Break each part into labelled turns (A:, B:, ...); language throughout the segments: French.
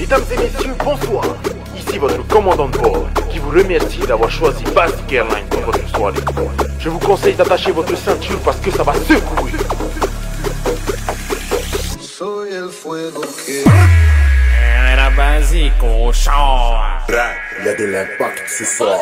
A: Mesdames et messieurs, bonsoir. Ici votre commandant de bord qui vous remercie d'avoir choisi Basic Airlines pour votre soirée. Je vous conseille d'attacher votre ceinture parce que ça va secouer.
B: Soy el fuego que...
C: Era básico, chao.
D: Il y a de l'impact ce soir.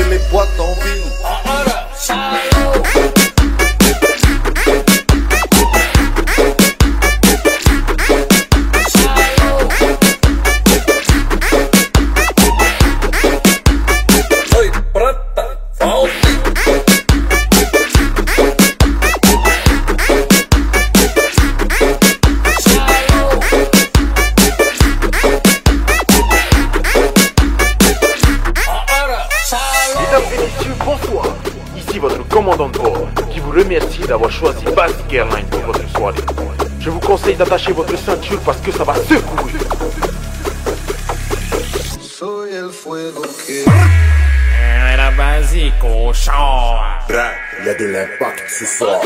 B: Les boîtes en ville.
A: Mesdames et messieurs, bonsoir. Ici votre commandant de bord qui vous remercie d'avoir choisi Basic Airlines pour votre soirée. Je vous conseille d'attacher votre ceinture parce que ça va secouer.
B: Soy el fuego que...
C: Era básico, chao.
D: Il y a de l'impact ce soir.